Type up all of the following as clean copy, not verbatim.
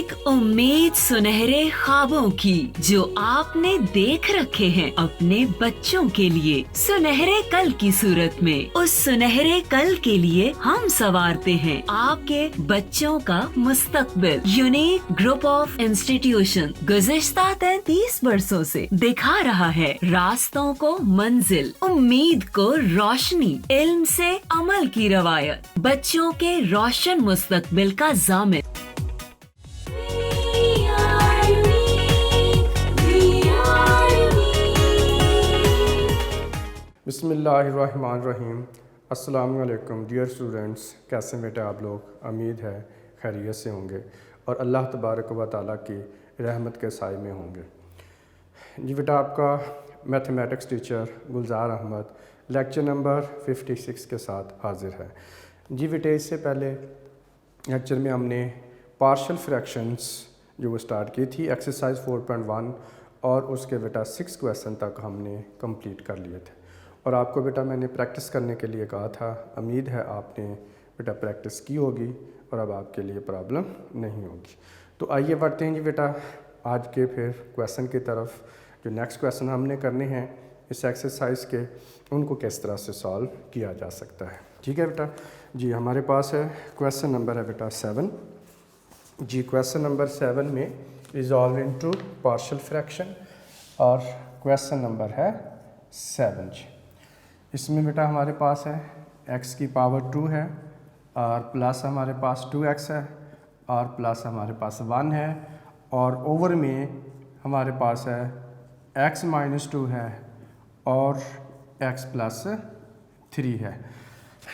एक उम्मीद सुनहरे ख्वाबों की जो आपने देख रखे हैं अपने बच्चों के लिए, सुनहरे कल की सूरत में। उस सुनहरे कल के लिए हम संवारते हैं आपके बच्चों का मुस्तकबिल। यूनिक ग्रुप ऑफ इंस्टीट्यूशन गुज़िश्ता 33 वर्षों से दिखा रहा है रास्तों को मंजिल, उम्मीद को रोशनी, इल्म से अमल की रवायत, बच्चों के रोशन मुस्तकबिल का ज़ामिन। बिस्मिल्लाहिर्रहमानिर्रहीम। अस्सलाम वालेकुम डियर स्टूडेंट्स, कैसे बेटा आप लोग? उम्मीद है खैरियत से होंगे और अल्लाह तबारक व तआला की रहमत के साए में होंगे। जी बेटा, आपका मैथमेटिक्स टीचर गुलजार अहमद लेक्चर नंबर 56 के साथ हाजिर है। जी बेटा, इससे पहले लेक्चर में हमने पार्शियल फ्रैक्शंस जो वो स्टार्ट की थी, एक्सरसाइज 4.1 और उसके बेटा 6 क्वेश्चन तक हमने कंप्लीट कर लिए थे और आपको बेटा मैंने प्रैक्टिस करने के लिए कहा था। उम्मीद है आपने बेटा प्रैक्टिस की होगी और अब आपके लिए प्रॉब्लम नहीं होगी। तो आइए बढ़ते हैं जी बेटा आज के फिर क्वेश्चन की तरफ। जो नेक्स्ट क्वेश्चन हमने करने हैं इस एक्सरसाइज के, उनको किस तरह से सॉल्व किया जा सकता है। ठीक है बेटा जी, हमारे पास है क्वेश्चन नंबर है बेटा 7 जी। क्वेश्चन नंबर 7 में रिजॉल्व इनटू पार्शियल फ्रैक्शन और क्वेश्चन नंबर है 7 जी। इसमें बेटा हमारे पास है x की पावर 2 है और प्लस हमारे पास 2x है और प्लस हमारे पास 1 है और ओवर में हमारे पास है x माइनस 2 है और x प्लस 3 है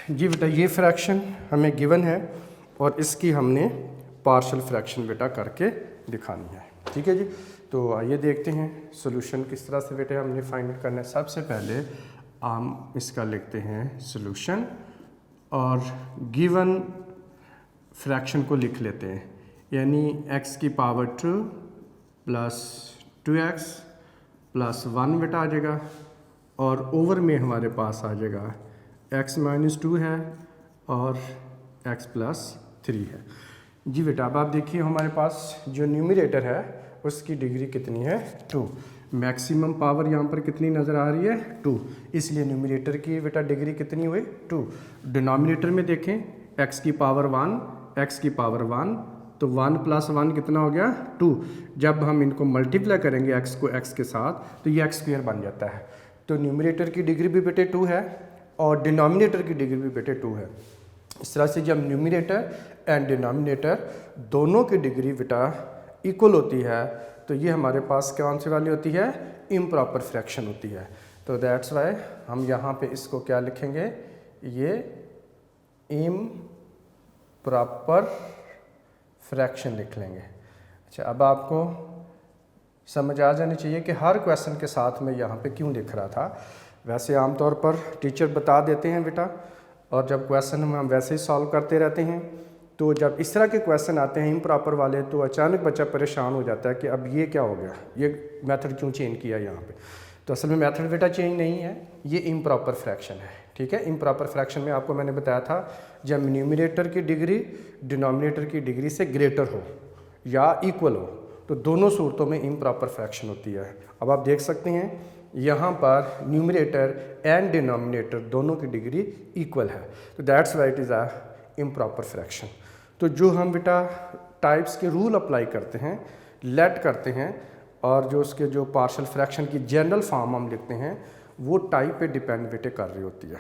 जी। बेटा ये फ्रैक्शन हमें गिवन है और इसकी हमने पार्शियल फ्रैक्शन बेटा करके दिखानी है। ठीक है जी, तो आइए देखते हैं सोल्यूशन किस तरह से बेटे हमने फाइंड करना है। सबसे पहले हम इसका लिखते हैं सोल्यूशन और गिवन फ्रैक्शन को लिख लेते हैं, यानी x की पावर 2 प्लस 2x प्लस 1 बेटा आ जाएगा और ओवर में हमारे पास आ जाएगा x माइनस 2 है और x प्लस 3 है जी। बेटा अब आप देखिए हमारे पास जो न्यूमरेटर है उसकी डिग्री कितनी है 2। मैक्सिमम पावर यहाँ पर कितनी नज़र आ रही है 2, इसलिए न्यूमरेटर की बेटा डिग्री कितनी हुई 2। डिनोमिनेटर में देखें x की पावर 1, x की पावर 1, तो 1 प्लस 1 कितना हो गया 2। जब हम इनको मल्टीप्लाई करेंगे x को x के साथ तो ये x स्क्वायर बन जाता है। तो न्यूमरेटर की डिग्री भी बेटे 2 है और डिनोमिनेटर की डिग्री भी बेटे 2 है। इस तरह से जब न्यूमरेटर एंड डिनोमिनेटर दोनों की डिग्री बेटा इक्वल होती है तो ये हमारे पास कौन सी वाली होती है, इम्प्रॉपर फ्रैक्शन होती है। तो दैट्स वाई हम यहाँ पे इसको क्या लिखेंगे, ये इम्प्रॉपर फ्रैक्शन लिख लेंगे। अच्छा, अब आपको समझ आ जानी चाहिए कि हर क्वेश्चन के साथ में यहाँ पे क्यों लिख रहा था। वैसे आमतौर पर टीचर बता देते हैं बेटा और जब क्वेश्चन हम वैसे ही सॉल्व करते रहते हैं, तो जब इस तरह के क्वेश्चन आते हैं इम्प्रॉपर वाले तो अचानक बच्चा परेशान हो जाता है कि अब ये क्या हो गया, ये मेथड क्यों चेंज किया यहाँ पे। तो असल में मेथड बेटा चेंज नहीं है, ये इम्प्रॉपर फ्रैक्शन है। ठीक है, इम्प्रॉपर फ्रैक्शन में आपको मैंने बताया था जब न्यूमरेटर की डिग्री डिनोमिनेटर की डिग्री से ग्रेटर हो या इक्वल हो तो दोनों सूरतों में इम्प्रॉपर फ्रैक्शन होती है। अब आप देख सकते हैं यहाँ पर न्यूमरेटर एंड डिनोमिनेटर दोनों की डिग्री इक्वल है, तो that's why it is a improper fraction. तो जो हम बेटा टाइप्स के रूल अप्लाई करते हैं, लेट करते हैं और जो उसके जो पार्शियल फ्रैक्शन की जनरल फॉर्म हम लिखते हैं वो टाइप पे डिपेंड बेटे कर रही होती है।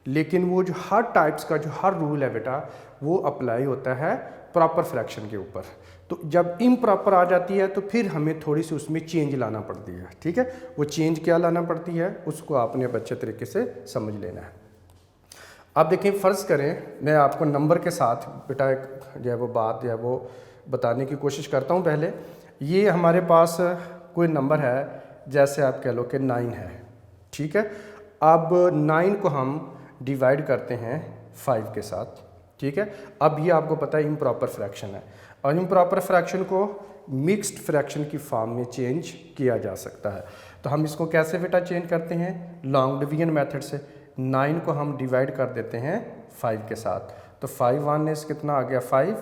लेकिन वो जो हर टाइप्स का जो हर रूल है बेटा वो अप्लाई होता है प्रॉपर फ्रैक्शन के ऊपर। तो जब इम्प्रॉपर आ जाती है तो फिर हमें थोड़ी सी उसमें चेंज लाना पड़ती है। ठीक है, वो चेंज क्या लाना पड़ती है उसको आपने अच्छे तरीके से समझ लेना है। अब देखिए, फ़र्ज़ करें मैं आपको नंबर के साथ बेटा एक जो है वो बात जो है वो बताने की कोशिश करता हूँ। पहले ये हमारे पास कोई नंबर है, जैसे आप कह लो कि 9 है। ठीक है, अब 9 को हम डिवाइड करते हैं 5 के साथ। ठीक है, अब ये आपको पता है इम्प्रॉपर फ्रैक्शन है और इम्प्रॉपर फ्रैक्शन को मिक्स्ड फ्रैक्शन की फॉर्म में चेंज किया जा सकता है। तो हम इसको कैसे बेटा चेंज करते हैं, लॉन्ग डिवीजन मेथड से। 9 को हम डिवाइड कर देते हैं 5 के साथ, तो 5 1 कितना आ गया 5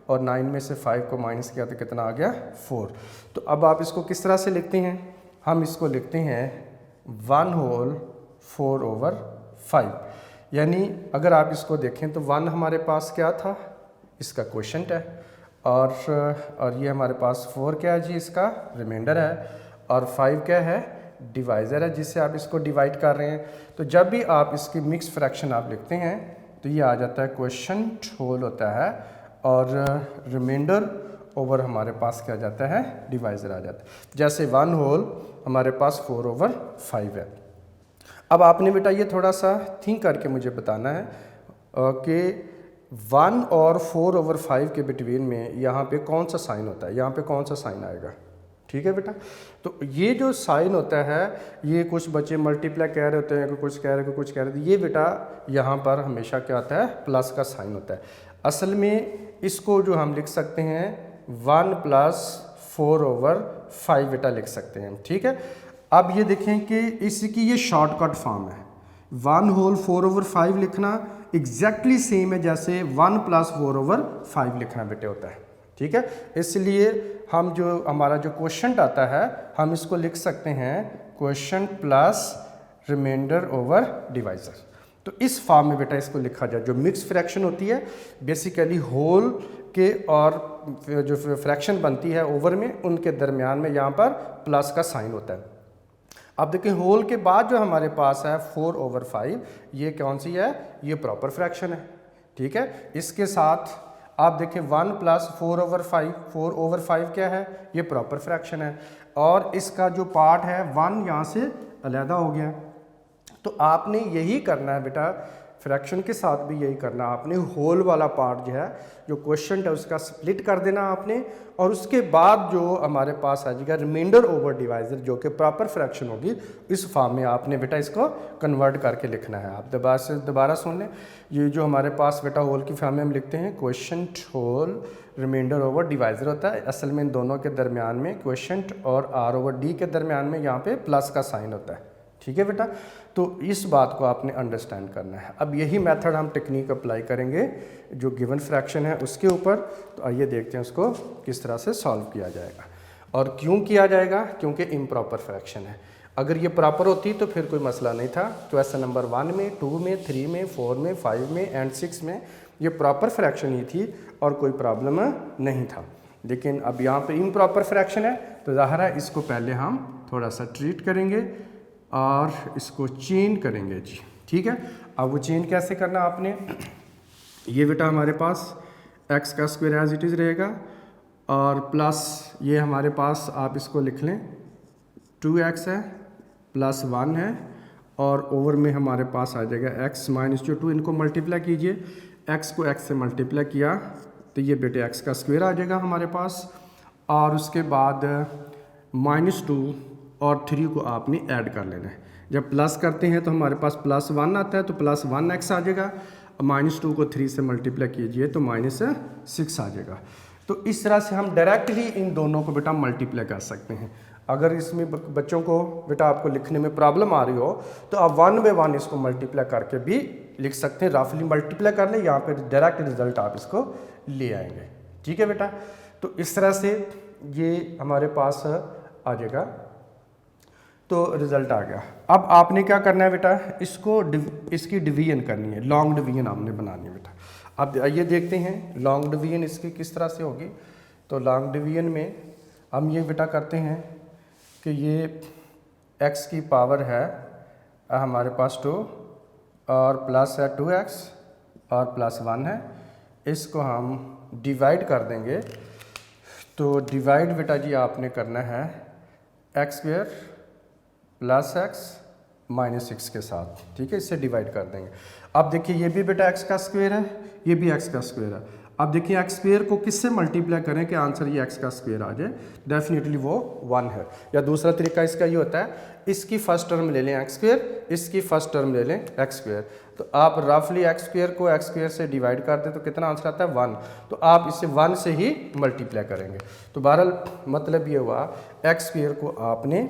और 9 में से 5 को माइनस किया तो कितना आ गया 4। तो अब आप इसको किस तरह से लिखते हैं, हम इसको लिखते हैं 1 होल 4/5। यानी अगर आप इसको देखें तो 1 हमारे पास क्या था, इसका क्वोशंट है, और ये हमारे पास 4 क्या है जी, इसका रिमाइंडर है, और 5 क्या है, डिवाइज़र है जिससे आप इसको डिवाइड कर रहे हैं। तो जब भी आप इसकी मिक्स फ्रैक्शन आप लिखते हैं तो ये आ जाता है क्वोशंट होल होता है, और रिमाइंडर ओवर हमारे पास क्या जाता है, डिवाइज़र आ जाता है। जैसे 1 होल हमारे पास 4/5 है। अब आपने बेटा ये थोड़ा सा थिंक करके मुझे बताना है कि 1 और 4/5 के बिटवीन में यहाँ पे कौन सा साइन होता है, यहाँ पे कौन सा साइन आएगा। ठीक है बेटा, तो ये जो साइन होता है, ये कुछ बच्चे मल्टीप्लाई कह रहे होते हैं, कुछ कह रहे हैं, कुछ कह रहे हैं, ये बेटा यहाँ पर हमेशा क्या होता है, प्लस का साइन होता है। असल में इसको जो हम लिख सकते हैं 1 + 4/5 बेटा लिख सकते हैं। ठीक है, अब ये देखें कि इसकी ये शॉर्टकट फॉर्म है। 1 होल 4/5 लिखना एग्जैक्टली सेम है जैसे 1 + 4/5 लिखना बेटे होता है। ठीक है, इसलिए हम जो हमारा जो क्वोशंट आता है हम इसको लिख सकते हैं quotient plus remainder over divisor. तो इस फॉर्म में बेटा इसको लिखा जाए। जो मिक्स फ्रैक्शन होती है बेसिकली होल के और जो फ्रैक्शन बनती है ओवर में, उनके दरमियान में यहाँ पर प्लस का साइन होता है। अब देखिए होल के बाद जो हमारे पास है 4/5, ये कौन सी है, ये प्रॉपर फ्रैक्शन है। ठीक है, इसके साथ आप देखें 1 + 4/5, 4/5 क्या है, ये प्रॉपर फ्रैक्शन है, और इसका जो पार्ट है 1 यहाँ से अलहदा हो गया। तो आपने यही करना है बेटा, फ्रैक्शन के साथ भी यही करना है आपने। होल वाला पार्ट जो है, जो क्वोशंट है, उसका स्प्लिट कर देना आपने, और उसके बाद जो हमारे पास आ जाएगा रिमाइंडर ओवर डिवाइज़र, जो कि प्रॉपर फ्रैक्शन होगी, इस फॉर्म में आपने बेटा इसको कन्वर्ट करके लिखना है। आप दोबारा सुन लें, ये जो हमारे पास बेटा होल की फॉर्म में हम लिखते हैं quotient whole remainder over divisor होता है। असल में इन दोनों के दरमियान में, क्वोशंट और R/D के दरमियान में यहाँ पे प्लस का साइन होता है। ठीक है बेटा, तो इस बात को आपने अंडरस्टैंड करना है। अब यही मेथड हम टेक्निक अप्लाई करेंगे जो गिवन फ्रैक्शन है उसके ऊपर। तो आइए देखते हैं उसको किस तरह से सॉल्व किया जाएगा, और क्यों किया जाएगा, क्योंकि इम्प्रॉपर फ्रैक्शन है। अगर ये प्रॉपर होती तो फिर कोई मसला नहीं था। क्वेश्चन नंबर 1 में, 2 में, 3 में, 4 में, 5 में एंड 6 में ये प्रॉपर फ्रैक्शन ही थी और कोई प्रॉब्लम नहीं था। लेकिन अब यहाँ पे इम्प्रॉपर फ्रैक्शन है, तो ज़ाहिर है इसको पहले हम थोड़ा सा ट्रीट करेंगे और इसको चेंज करेंगे जी। ठीक है, अब वो चेंज कैसे करना आपने, ये बेटा हमारे पास x का स्क्वायर एज इट इज़ रहेगा, और प्लस ये हमारे पास आप इसको लिख लें 2x है प्लस 1 है, और ओवर में हमारे पास आ जाएगा x - 2। इनको मल्टीप्लाई कीजिए, x को x से मल्टीप्लाई किया तो ये बेटे x का स्क्वायर आ जाएगा हमारे पास, और उसके बाद -2 और 3 को आपने ऐड कर लेना है। जब प्लस करते हैं तो हमारे पास +1 आता है, तो +1x आ जाएगा। -2 को 3 से मल्टीप्लाई कीजिए तो -6 आ जाएगा। तो इस तरह से हम डायरेक्टली इन दोनों को बेटा मल्टीप्लाई कर सकते हैं। अगर इसमें बच्चों को बेटा आपको लिखने में प्रॉब्लम आ रही हो तो आप 1 बाय 1 इसको मल्टीप्लाई करके भी लिख सकते हैं। रफली मल्टीप्लाई कर लें, यहाँ पे डायरेक्ट रिजल्ट आप इसको ले आएंगे। ठीक है बेटा, तो इस तरह से ये हमारे पास आ जाएगा, तो रिज़ल्ट आ गया। अब आपने क्या करना है बेटा, इसकी डिवीजन करनी है, लॉन्ग डिवीजन हमने बनानी है बेटा। अब आइए देखते हैं लॉन्ग डिवीजन इसकी किस तरह से होगी। तो लॉन्ग डिवीजन में हम ये बेटा करते हैं कि ये x की पावर है हमारे पास 2 और प्लस है 2x और प्लस 1 है, इसको हम डिवाइड कर देंगे। तो डिवाइड बेटा जी आपने करना है x² + x - 6 के साथ। ठीक है, इससे डिवाइड कर देंगे। अब देखिए ये भी बेटा x का स्क्वायर है, ये भी x का स्क्वायर है। अब देखिए x स्क्वायर को किससे मल्टीप्लाई करें कि आंसर ये x का स्क्वायर आ जाए, डेफिनेटली वो 1 है। या दूसरा तरीका इसका ये होता है, इसकी फर्स्ट टर्म ले लें x स्क्वायर, इसकी फर्स्ट टर्म ले लें x स्क्वायर। तो आप रफली x स्क्वायर को x स्क्वायर से डिवाइड कर दें तो कितना आंसर आता है 1। तो आप इसे 1 से ही मल्टीप्लाई करेंगे। तो बहरहाल मतलब ये हुआ x स्क्वायर को आपने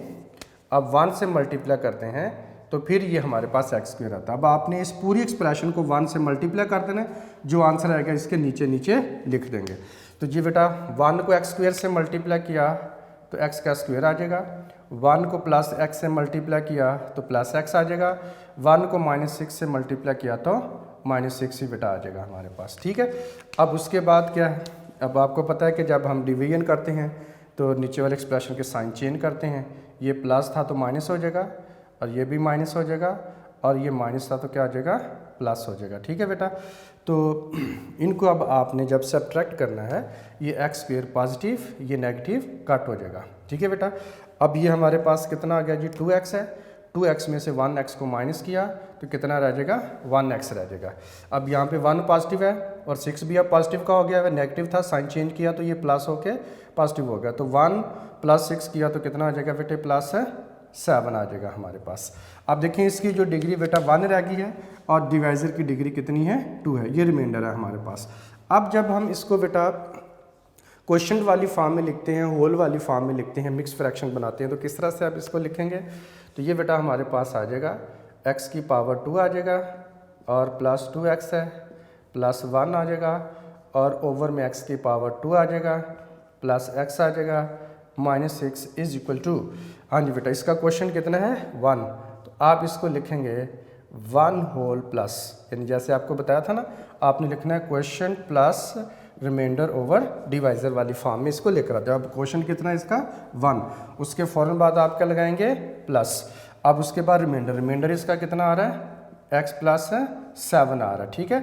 अब 1 से मल्टीप्लाई करते हैं तो फिर ये हमारे पास x स्क्वायर आता है। अब आपने इस पूरी एक्सप्रेशन को 1 से मल्टीप्लाई कर देना, जो आंसर आएगा इसके नीचे नीचे लिख देंगे। तो जी बेटा 1 को एक्स स्क्वायर से मल्टीप्लाई किया तो एक्स का स्क्वायर आ जाएगा, 1 को प्लस एक्स से मल्टीप्लाई किया तो प्लस एक्स आ जाएगा, 1 को -6 से मल्टीप्लाई किया तो -6 ही बेटा आ जाएगा हमारे पास। ठीक है, अब उसके बाद क्या है, अब आपको पता है कि जब हम डिवीजन करते हैं तो नीचे वाले एक्सप्रेशन के साइन चेंज करते हैं, ये प्लस था तो माइनस हो जाएगा और ये भी माइनस हो जाएगा और ये माइनस था तो क्या हो जाएगा, प्लस हो जाएगा। ठीक है बेटा, तो इनको अब आपने जब सब्ट्रैक्ट करना है, ये एक्स स्क्वायर पॉजिटिव, ये नेगेटिव कट हो जाएगा। ठीक है बेटा, अब ये हमारे पास कितना आ गया जी, 2x है, 2x में से 1x को माइनस किया तो कितना रह जाएगा, 1x रह जाएगा। अब यहाँ पे 1 पॉजिटिव है और 6 भी अब पॉजिटिव का हो गया है, नेगेटिव था, साइन चेंज किया तो ये प्लस होके पॉजिटिव हो गया, तो 1 + 6 किया तो कितना आ जाएगा बेटे, +7 आ जाएगा हमारे पास। अब देखें इसकी जो डिग्री बेटा 1 रह गई है और डिवाइज़र की डिग्री कितनी है, 2 है, ये रिमाइंडर है हमारे पास। अब जब हम इसको बेटा क्वेश्चन वाली फॉर्म में लिखते हैं, होल वाली फॉर्म में लिखते हैं, मिक्स फ्रैक्शन बनाते हैं, तो किस तरह से आप इसको लिखेंगे, तो ये बेटा हमारे पास आ जाएगा x की पावर 2 आ जाएगा और +2x है, +1 आ जाएगा और ओवर में x की पावर 2 आ जाएगा, +x आ जाएगा, -6 इज इक्वल टू, हाँ जी बेटा इसका क्वेश्चन कितना है, 1, तो आप इसको लिखेंगे 1 होल प्लस, यानी जैसे आपको बताया था ना, आपने लिखना है question plus remainder over divisor वाली फॉर्म में इसको लेकर आते हैं। अब क्वेश्चन कितना है इसका, 1, उसके फ़ौरन बाद आप क्या लगाएंगे, प्लस, अब उसके बाद रिमाइंडर इसका कितना आ रहा है, x + 7 आ रहा है। ठीक है,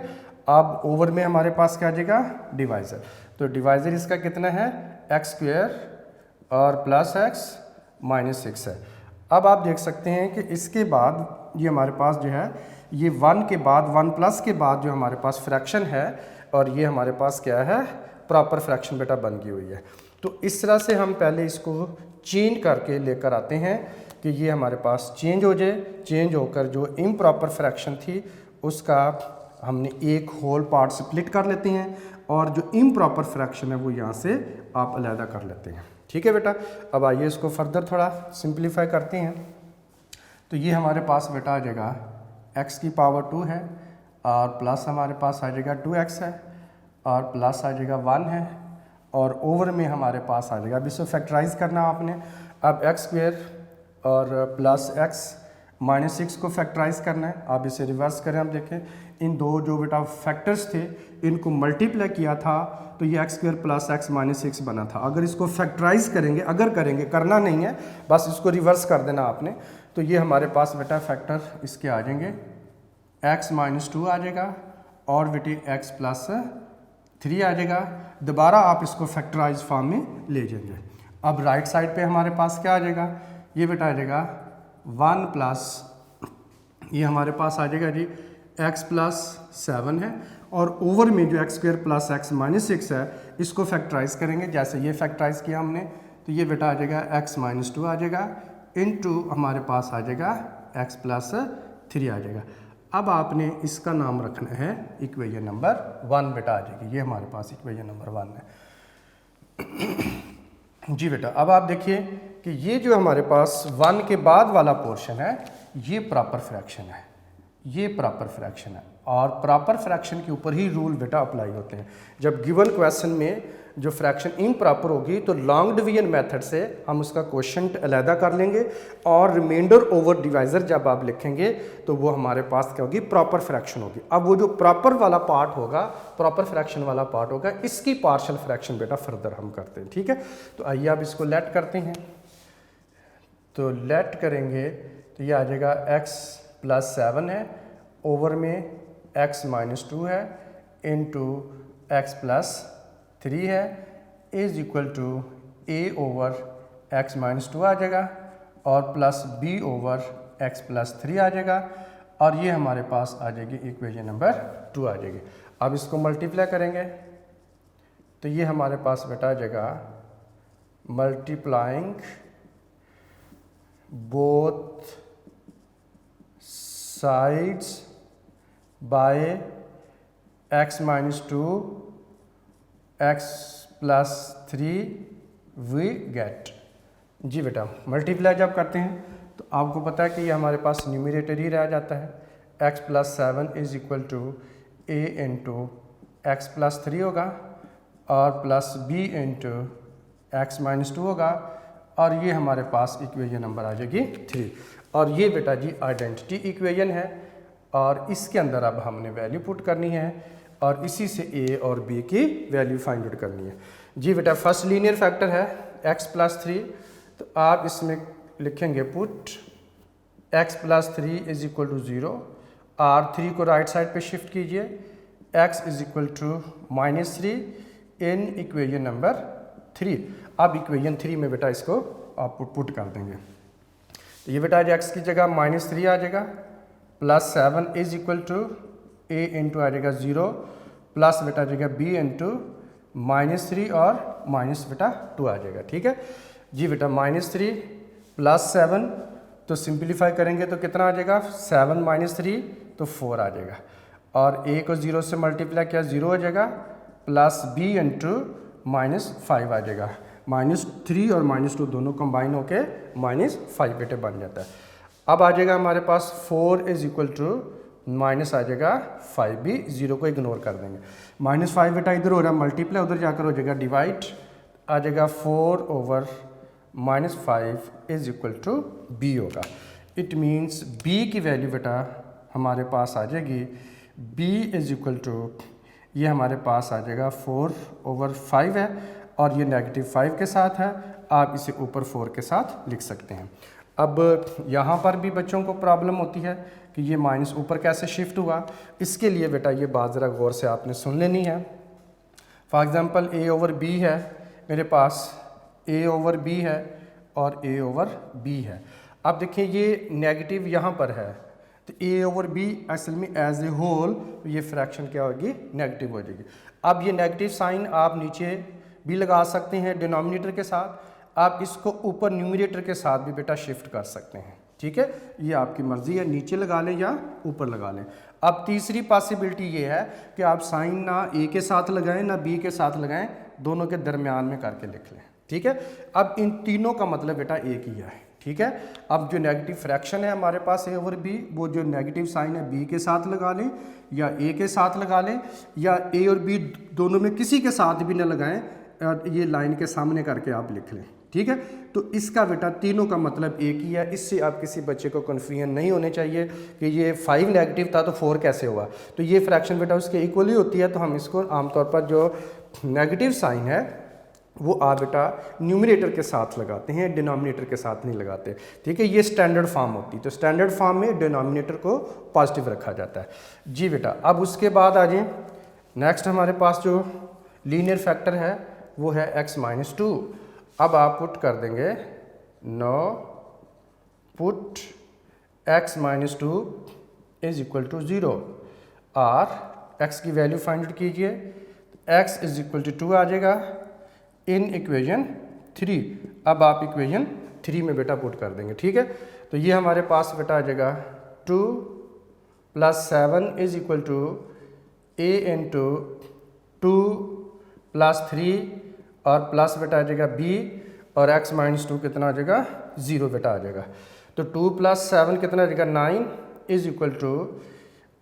अब ओवर में हमारे पास क्या आ जाएगा, डिवाइज़र, तो डिवाइज़र इसका कितना है, x² और +x -6 है। अब आप देख सकते हैं कि इसके बाद ये हमारे पास जो है, ये 1 के बाद 1+ के बाद जो हमारे पास फ्रैक्शन है और ये हमारे पास क्या है, प्रॉपर फ्रैक्शन बेटा बन गई हुई है। तो इस तरह से हम पहले इसको चेंज करके लेकर आते हैं कि ये हमारे पास चेंज हो जाए, चेंज होकर जो इम्प्रॉपर फ्रैक्शन थी उसका हमने एक होल पार्ट स्प्लिट कर लेते हैं और जो इम्प्रॉपर फ्रैक्शन है वो यहाँ से आप अलहदा कर लेते हैं। ठीक है बेटा, अब आइए इसको फर्दर थोड़ा सिंप्लीफाई करते हैं। तो ये हमारे पास बेटा आ जाएगा x की पावर 2 है और प्लस हमारे पास आ जाएगा 2x है और प्लस आ जाएगा 1 है और ओवर में हमारे पास आ जाएगा, अब इसको फैक्टराइज करना आपने। अब x² और +x -6 को फैक्टराइज करना है, आप इसे रिवर्स करें। आप देखें इन दो जो बेटा फैक्टर्स थे इनको मल्टीप्लाई किया था तो ये x² + x -6 बना था। अगर इसको फैक्टराइज करेंगे, अगर करेंगे, करना नहीं है, बस इसको रिवर्स कर देना आपने, तो ये हमारे पास बेटा फैक्टर इसके आ जाएंगे, x -2 आ जाएगा और बेटे x + 3 आ जाएगा। दोबारा आप इसको फैक्टराइज फॉर्म में ले जाएंगे। अब राइट साइड पे हमारे पास क्या आ जाएगा, ये बेटा आ जाएगा 1 + ये हमारे पास आ जाएगा जी x + 7 है और ओवर में जो x² + x -6 है इसको फैक्टराइज करेंगे। जैसे ये फैक्टराइज किया हमने तो ये बेटा आ जाएगा x -2 आ जाएगा इनटू हमारे पास आ जाएगा x + 3 आ जाएगा। अब आपने इसका नाम रखना है इक्वेशन नंबर 1 बेटा आ जाएगी, ये हमारे पास इक्वेशन नंबर 1 है जी बेटा। अब आप देखिए कि ये जो हमारे पास 1 के बाद वाला पोर्शन है ये प्रॉपर फ्रैक्शन है, ये प्रॉपर फ्रैक्शन है और प्रॉपर फ्रैक्शन के ऊपर ही रूल बेटा अप्लाई होते हैं। जब गिवन क्वेश्चन में जो फ्रैक्शन इम्प्रॉपर होगी तो लॉन्ग डिवीजन मेथड से हम उसका क्वेश्चन अलहदा कर लेंगे और रिमाइंडर ओवर डिवाइज़र जब आप लिखेंगे तो वो हमारे पास क्या होगी, प्रॉपर फ्रैक्शन होगी। अब वो जो प्रॉपर वाला पार्ट होगा, प्रॉपर फ्रैक्शन वाला पार्ट होगा, इसकी पार्शियल फ्रैक्शन बेटा फर्दर हम करते हैं। ठीक है, तो आइए आप इसको लेट करते हैं। तो लेट करेंगे तो ये आ जाएगा x + 7 है, ओवर में x -2 है इनटू x + 3 है is equal to a over x -2 आ जाएगा और प्लस b ओवर x + 3 आ जाएगा और ये हमारे पास आ जाएगी इक्वेशन नंबर 2 आ जाएगी। अब इसको मल्टीप्लाई करेंगे तो ये हमारे पास बेटा आ जाएगा multiplying both sides by x -2 x + 3 we get. जी बेटा मल्टीप्लाई जब करते हैं तो आपको पता है कि ये हमारे पास न्यूमरेटर ही रह जाता है, x + 7 is equal to a into x + 3 होगा और plus B into X minus 2 होगा, और ये हमारे पास इक्वेशन नंबर आ जाएगी 3। और ये बेटा जी आइडेंटिटी इक्वेशन है, और इसके अंदर अब हमने वैल्यू पुट करनी है और इसी से ए और बी की वैल्यू फाइंड आउट करनी है। जी बेटा फर्स्ट लीनियर फैक्टर है x प्लस 3, तो आप इसमें लिखेंगे put x plus 3 is equal to 0 और 3 को राइट साइड पे शिफ्ट कीजिए, x is equal to -3 in equation number 3। अब इक्वेशन 3 में बेटा इसको आप पुट कर देंगे, तो ये बेटा x की जगह -3 आ जाएगा, plus 7 is equal to a into आ जाएगा 0 प्लस बेटा आ जाएगा b इंटू -3 और माइनस बेटा 2 आ जाएगा। ठीक है जी बेटा -3 प्लस 7, तो सिंप्लीफाई करेंगे तो कितना आ जाएगा 7 - 3 तो 4 आ जाएगा, और a को 0 से मल्टीप्लाई किया 0 हो जाएगा, प्लस b इंटू -5 आ जाएगा, -3 और -2 दोनों कंबाइन होके -5 बेटे बन जाता है। अब आ जाएगा हमारे पास 4 इज इक्वल टू माइनस आ जाएगा 5, भी 0 को इग्नोर कर देंगे, -5 बेटा इधर हो रहा है मल्टीप्लाई, उधर जाकर हो जाएगा डिवाइड, आ जाएगा 4 over -5 is equal to b होगा। इट मीन्स b की वैल्यू बेटा हमारे पास आ जाएगी, b इज इक्वल टू ये हमारे पास आ जाएगा 4 ओवर 5 है, और ये -5 के साथ है, आप इसे ऊपर 4 के साथ लिख सकते हैं। अब यहाँ पर भी बच्चों को प्रॉब्लम होती है कि ये माइनस ऊपर कैसे शिफ्ट हुआ, इसके लिए बेटा ये बात ज़रा गौर से आपने सुन लेनी है। For example a over b है मेरे पास, a ओवर b है और a ओवर b है। अब देखिए ये नेगेटिव यहाँ पर है, तो a ओवर b असल में एज ए होल ये फ्रैक्शन क्या होगी, नेगेटिव हो जाएगी। अब ये नेगेटिव साइन आप नीचे भी लगा सकते हैं डिनोमिनेटर के साथ, आप इसको ऊपर न्यूमरेटर के साथ भी बेटा शिफ्ट कर सकते हैं। ठीक है, ये आपकी मर्ज़ी है, नीचे लगा लें या ऊपर लगा लें। अब तीसरी पॉसिबिलिटी ये है कि आप साइन ना a के साथ लगाएं ना b के साथ लगाएं, दोनों के दरमियान में करके लिख लें। ठीक है, अब इन तीनों का मतलब बेटा एक ही है। ठीक है, अब जो नेगेटिव फ्रैक्शन है हमारे पास a ओवर b, वो जो नेगेटिव साइन है b के साथ लगा लें या a के साथ लगा लें, या a और b दोनों में किसी के साथ भी ना लगाएं, ये लाइन के सामने करके आप लिख लें। ठीक है, तो इसका बेटा तीनों का मतलब एक ही है, इससे आप किसी बच्चे को कन्फ्यूजन नहीं होने चाहिए कि ये 5 नेगेटिव था तो 4 कैसे हुआ, तो ये फ्रैक्शन बेटा उसके इक्वली होती है। तो हम इसको आमतौर पर जो नेगेटिव साइन है वो आप बेटा न्यूमरेटर के साथ लगाते हैं, डिनोमिनेटर के साथ नहीं लगाते। ठीक है, ये स्टैंडर्ड फॉर्म होती है, तो स्टैंडर्ड फॉर्म में डिनोमिनेटर को पॉजिटिव रखा जाता है। जी बेटा, अब उसके बाद आ जाए नेक्स्ट हमारे पास जो लीनियर फैक्टर है वो है x-2। अब आप पुट कर देंगे 9 put x-2 is equal to 0, और x की वैल्यू फाइंड आउट कीजिए, x इज इक्वल टू 2 आ जाएगा इन इक्वेशन 3। अब आप इक्वेशन 3 में बेटा पुट कर देंगे। ठीक है, तो ये हमारे पास बेटा आ जाएगा 2 + 7 is equal to a into 2 + 3 और प्लस बेटा आ जाएगा b, और x-2 कितना आ जाएगा 0 बेटा आ जाएगा। तो 2 + 7 कितना आ जाएगा 9 इज इक्वल टू,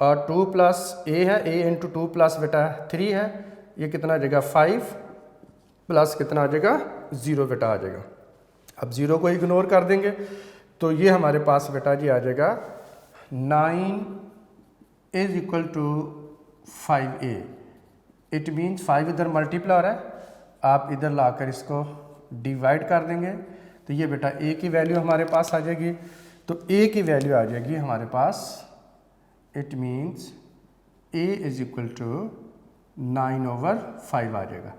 और 2 + a है, a इंटू 2 प्लस बेटा 3 है, ये कितना आ जाएगा 5 प्लस कितना आ जाएगा 0 बेटा आ जाएगा। अब 0 को इग्नोर कर देंगे तो ये हमारे पास बेटा जी आ जाएगा 9 is equal to 5a। It means 5 इधर मल्टीप्लाई हो रहा है, आप इधर लाकर इसको डिवाइड कर देंगे तो ये बेटा a की वैल्यू हमारे पास आ जाएगी। तो a की वैल्यू आ जाएगी हमारे पास, it means a is equal to 9/5 आ जाएगा।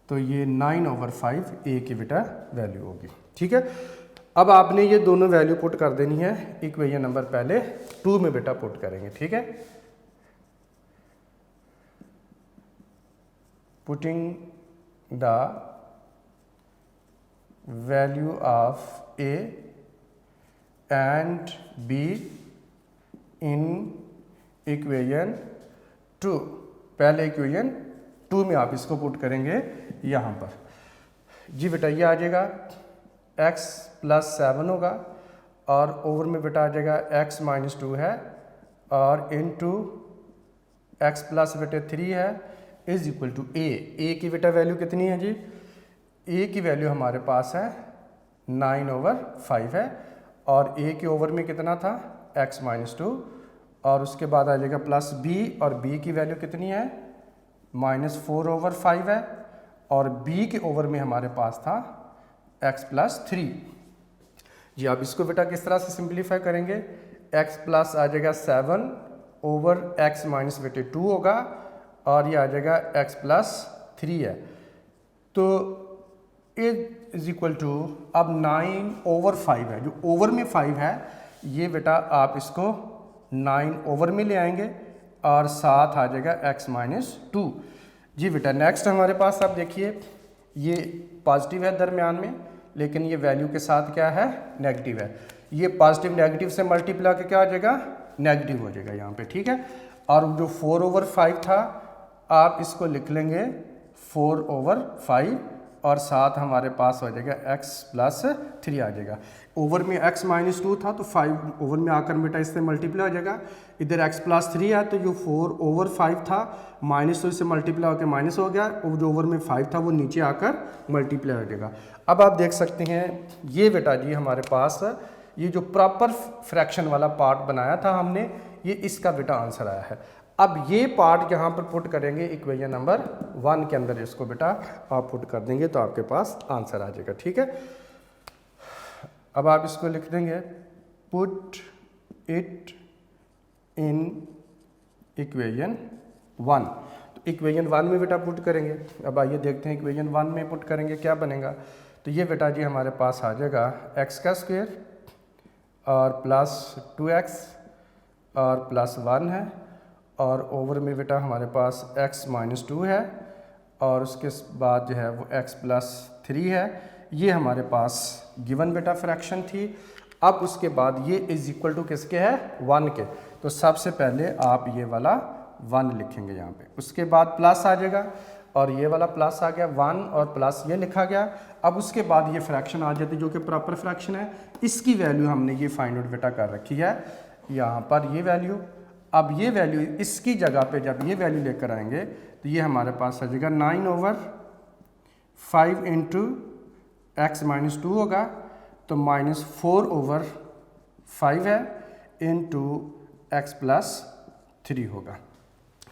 तो ये 9/5 a की बेटा वैल्यू होगी। ठीक है, अब आपने ये दोनों वैल्यू पुट कर देनी है, इक्वेशन नंबर पहले 2 में बेटा पुट करेंगे। ठीक है, putting the value of a and b in equation 2। पहले इक्वेशन 2 में आप इसको पुट करेंगे यहाँ पर। जी बेटा ये आ जाएगा x + 7 होगा, और ओवर में बेटा आ जाएगा x-2 है, और इनटू x प्लस बेटे 3 है, इज इक्वल टू ए की बेटा वैल्यू कितनी है जी? ए की वैल्यू हमारे पास है 9/5 है, और ए के ओवर में कितना था? x माइनस 2, और उसके बाद आ जाएगा प्लस b, और b की वैल्यू कितनी है? -4/5 है, और b के ओवर में हमारे पास था x प्लस 3। जी अब इसको बेटा किस तरह से सिंप्लीफाई करेंगे? x प्लस आ जाएगा 7/x माइनस बेटे 2 होगा, और ये आ जाएगा x प्लस 3 है। तो इज इक्वल टू अब 9/5 है, जो ओवर में 5 है, ये बेटा आप इसको 9 ओवर में ले आएंगे, और साथ आ जाएगा x माइनस 2। जी बेटा नेक्स्ट हमारे पास आप देखिए, ये पॉजिटिव है दरमियान में, लेकिन ये वैल्यू के साथ क्या है? नेगेटिव है। ये पॉजिटिव नेगेटिव से मल्टीप्लाई के क्या आ जाएगा? नेगेटिव हो जाएगा यहाँ पे, ठीक है। और जो 4/5 था, आप इसको लिख लेंगे 4/5, और साथ हमारे पास हो जाएगा x प्लस 3 आ जाएगा। ओवर में x माइनस 2 था, तो 5 ओवर में आकर बेटा इससे मल्टीप्लाई हो जाएगा। इधर x प्लस 3 है, तो जो 4/5 था माइनस 2 से मल्टीप्लाई होकर माइनस हो गया, और जो ओवर में 5 था वो नीचे आकर मल्टीप्लाई हो जाएगा। अब आप देख सकते हैं ये बेटा जी हमारे पास ये जो प्रॉपर फ्रैक्शन वाला पार्ट बनाया था हमने, ये इसका बेटा आंसर आया है। अब ये पार्ट यहाँ पर पुट करेंगे इक्वेशन नंबर 1 के अंदर, इसको बेटा आप पुट कर देंगे तो आपके पास आंसर आ जाएगा, ठीक है। अब आप इसको लिख देंगे पुट इट इन इक्वेशन 1। तो इक्वेशन 1 में बेटा पुट करेंगे। अब आइए देखते हैं इक्वेशन 1 में पुट करेंगे क्या बनेगा। तो ये बेटा जी हमारे पास आ जाएगा x का स्क्वायर और प्लस 2x और प्लस 1 है, और ओवर में बेटा हमारे पास x माइनस 2 है, और उसके बाद जो है वो x प्लस 3 है। ये हमारे पास गिवन बेटा फ्रैक्शन थी। अब उसके बाद ये इज इक्वल टू किसके है? 1 के। तो सबसे पहले आप ये वाला 1 लिखेंगे यहाँ पे, उसके बाद प्लस आ जाएगा, और ये वाला प्लस आ गया 1 और प्लस ये लिखा गया। अब उसके बाद ये फ्रैक्शन आ जाती है जो कि प्रॉपर फ्रैक्शन है, इसकी वैल्यू हमने ये फाइंड आउट बेटा कर रखी है यहाँ पर ये वैल्यू। अब ये वैल्यू इसकी जगह पे जब ये वैल्यू लेकर आएंगे तो ये हमारे पास आ जाएगा 9/5 इंटू x माइनस 2 होगा, तो -4/5 है इंटू x प्लस 3 होगा।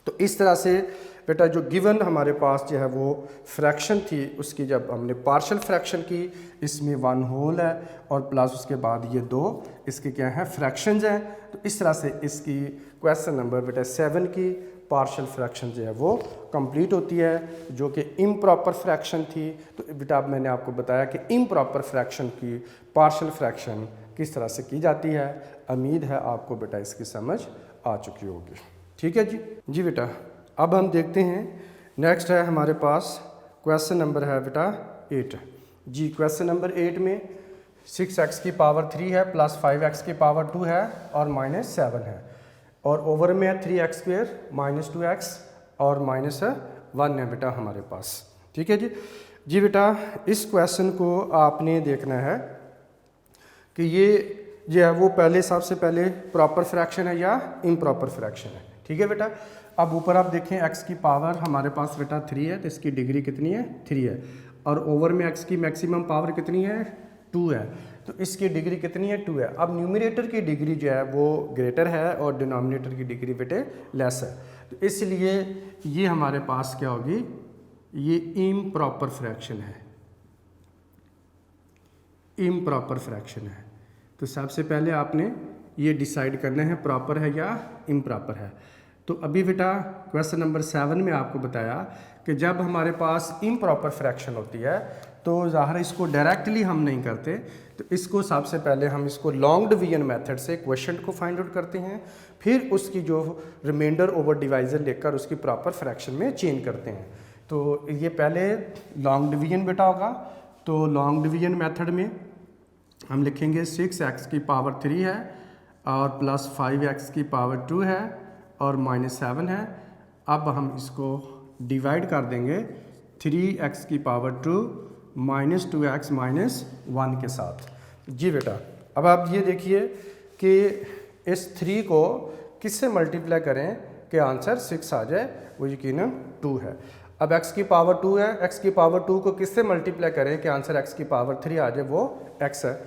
तो इस तरह से बेटा जो गिवन हमारे पास जो है वो फ्रैक्शन थी, उसकी जब हमने पार्शियल फ्रैक्शन की, इसमें 1 होल है और प्लस उसके बाद ये 2 इसके क्या हैं? फ्रैक्शंस हैं। तो इस तरह से इसकी क्वेश्चन नंबर बेटा 7 की पार्शियल फ्रैक्शन जो है वो कंप्लीट होती है, जो कि इम्प्रॉपर फ्रैक्शन थी। तो बेटा अब मैंने आपको बताया कि इम्प्रॉपर फ्रैक्शन की पार्शियल फ्रैक्शन किस तरह से की जाती है। उम्मीद है आपको बेटा इसकी समझ आ चुकी होगी, ठीक है जी बेटा अब हम देखते हैं नेक्स्ट है हमारे पास क्वेश्चन नंबर है बेटा 8 जी। क्वेश्चन नंबर 8 में 6x की पावर 3 है प्लस 5x की पावर 2 है और -7 है, और ओवर में है 3x² -2x और -1 है बेटा हमारे पास, ठीक है जी बेटा इस क्वेश्चन को आपने देखना है कि ये जो है वो पहले सबसे पहले प्रॉपर फ्रैक्शन है या इम्प्रॉपर फ्रैक्शन है, ठीक है बेटा। अब ऊपर आप देखें x की पावर हमारे पास बेटा 3 है, तो इसकी डिग्री कितनी है? 3 है, और ओवर में x की मैक्सिमम पावर कितनी है? 2 है, तो इसकी डिग्री कितनी है? 2 है। अब न्यूमरेटर की डिग्री जो है वो ग्रेटर है और डिनोमिनेटर की डिग्री बेटे लेस है, तो इसलिए ये हमारे पास क्या होगी? ये इम्प्रॉपर फ्रैक्शन है, इम्प्रॉपर फ्रैक्शन है। तो सबसे पहले आपने ये डिसाइड करना है प्रॉपर है या इम्प्रॉपर है। तो अभी बेटा क्वेश्चन नंबर 7 में आपको बताया कि जब हमारे पास इम्प्रॉपर फ्रैक्शन होती है तो ज़ाहिर इसको डायरेक्टली हम नहीं करते, तो इसको सबसे पहले हम इसको लॉन्ग डिवीजन मेथड से क्वेश्चन को फाइंड आउट करते हैं, फिर उसकी जो रिमाइंडर ओवर डिवाइजर लेकर उसकी प्रॉपर फ्रैक्शन में चेंज करते हैं। तो ये पहले लॉन्ग डिवीजन बेटा होगा, तो लॉन्ग डिवीजन मेथड में हम लिखेंगे 6x की पावर 3 है और प्लस 5x की पावर 2 है और -7 है। अब हम इसको डिवाइड कर देंगे 3x की पावर 2 -2x -1 के साथ। जी बेटा अब आप ये देखिए कि इस 3 को किससे मल्टीप्लाई करें कि आंसर 6 आ जाए, वो यकीनन 2 है। अब x की पावर 2 है, x की पावर 2 को किससे मल्टीप्लाई करें कि आंसर x की पावर 3 आ जाए, वो x है।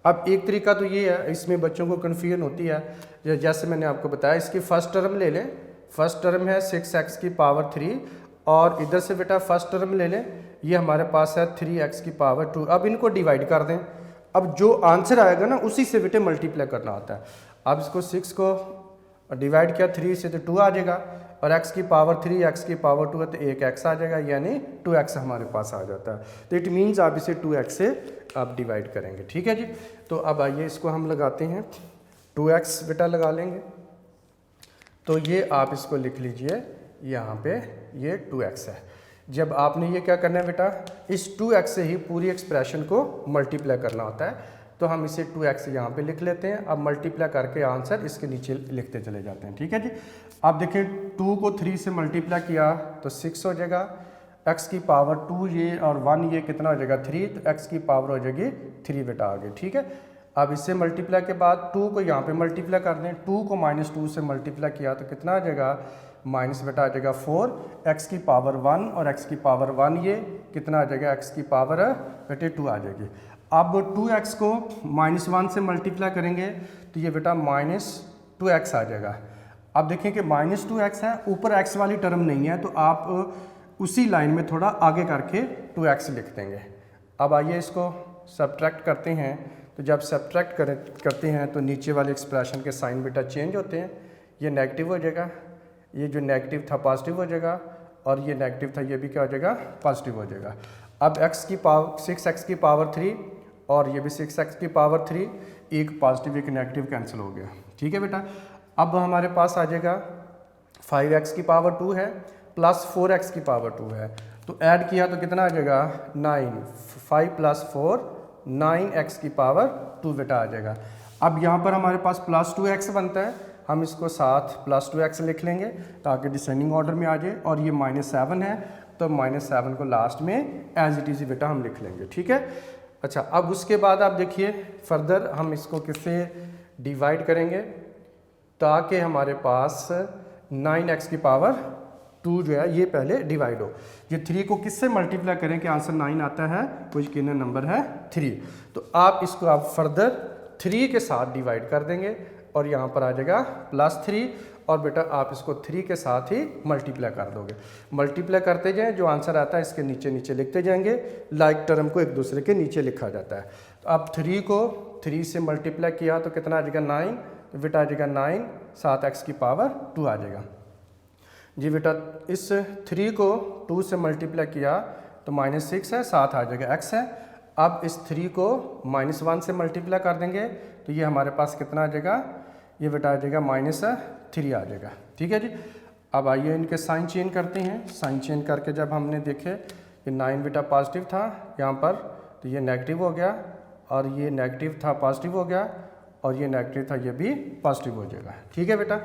अब एक तरीका तो ये है, इसमें बच्चों को कन्फ्यूजन होती है, जैसे मैंने आपको बताया, इसकी फर्स्ट टर्म ले लें। फर्स्ट टर्म है 6x की पावर 3 और इधर से बेटा फर्स्ट टर्म ले लें, ये हमारे पास है 3x की पावर 2। अब इनको डिवाइड कर दें, अब जो आंसर आएगा ना उसी से बेटे मल्टीप्लाई करना होता है। अब इसको 6 को डिवाइड किया 3 से तो 2 आ जाएगा, और x की पावर 3 x की पावर 2 है तो एक x आ जाएगा, यानी 2x हमारे पास आ जाता है। तो इट मीन्स आप इसे 2x से आप डिवाइड करेंगे, ठीक है जी। तो अब आइए इसको हम लगाते हैं, 2x बेटा लगा लेंगे। तो ये आप इसको लिख लीजिए, यहाँ पे ये 2x है। जब आपने ये क्या करना है बेटा, इस 2x से ही पूरी एक्सप्रेशन को मल्टीप्लाई करना होता है। तो हम इसे 2x यहाँ पे लिख लेते हैं। अब मल्टीप्लाई करके आंसर इसके नीचे लिखते चले जाते हैं, ठीक है जी। अब देखें 2 को 3 से मल्टीप्लाई किया तो 6 हो जाएगा, x की पावर 2 ये और 1 ये कितना हो जाएगा 3, तो x की पावर हो जाएगी 3 बेटा आ गई, ठीक है। अब इससे मल्टीप्लाई के बाद 2 को यहाँ पे मल्टीप्लाई कर दें, 2 को -2 से मल्टीप्लाई किया तो कितना आ जाएगा, माइनस बेटा आ जाएगा 4, x की पावर 1 और x की पावर 1 ये कितना आ जाएगा, x की पावर बेटे 2 आ जाएगी। अब 2x को -1 से मल्टीप्लाई करेंगे तो ये बेटा -2x आ जाएगा। अब देखें कि -2x है, ऊपर x वाली टर्म नहीं है, तो आप उसी लाइन में थोड़ा आगे करके 2x लिख देंगे। अब आइए इसको सब्ट्रैक्ट करते हैं। तो जब सब्ट्रैक्ट करते हैं तो नीचे वाले एक्सप्रेशन के साइन बेटा चेंज होते हैं, ये नेगेटिव हो जाएगा, ये जो नेगेटिव था पॉजिटिव हो जाएगा, और ये नेगेटिव था ये भी क्या हो जाएगा, पॉजिटिव हो जाएगा। अब x की पावर 6x की पावर 3 और ये भी 6x की पावर 3, एक पॉजिटिव एक नेगेटिव कैंसिल हो गया, ठीक है बेटा। अब हमारे पास आ जाएगा 5x की पावर 2 है प्लस 4x की पावर 2 है, तो ऐड किया तो कितना आ जाएगा 9, 5 + 4 9x की पावर 2 बेटा आ जाएगा। अब यहाँ पर हमारे पास +2x बनता है, हम इसको साथ +2x लिख लेंगे ताकि डिसेंडिंग ऑर्डर में आ जाए, और ये -7 है तो -7 को लास्ट में एज इट इज़ बेटा हम लिख लेंगे, ठीक है। अच्छा, अब उसके बाद आप देखिए फर्दर हम इसको किससे डिवाइड करेंगे ताकि हमारे पास 9x की पावर 2 जो है ये पहले डिवाइड हो। ये 3 को किससे मल्टीप्लाई करें कि आंसर 9 आता है, वो यकीनन नंबर है 3। तो आप इसको आप फर्दर 3 के साथ डिवाइड कर देंगे और यहाँ पर आ जाएगा +3, और बेटा आप इसको 3 के साथ ही मल्टीप्लाई कर दोगे। मल्टीप्लाई करते जाएं, जो आंसर आता है इसके नीचे नीचे लिखते जाएंगे, लाइक टर्म को एक दूसरे के नीचे लिखा जाता है। तो अब 3 को 3 से मल्टीप्लाई किया तो कितना आ जाएगा 9, तो बेटा आ जाएगा 9 7x की पावर 2 आ जाएगा जी बेटा। इस 3 को 2 से मल्टीप्लाई किया तो -6 है, 7 आ जाएगा x है। अब इस 3 को -1 से मल्टीप्लाई कर देंगे तो ये हमारे पास कितना आ जाएगा, ये बेटा आ जाएगा -3 आ जाएगा, ठीक है जी। अब आइए इनके साइन चेंज करते हैं। साइन चेंज करके जब हमने देखे ये 9 बेटा पॉजिटिव था यहाँ पर, तो ये नेगेटिव हो गया, और ये नेगेटिव था पॉजिटिव हो गया, और ये नेगेटिव था ये भी पॉजिटिव हो जाएगा, ठीक है बेटा।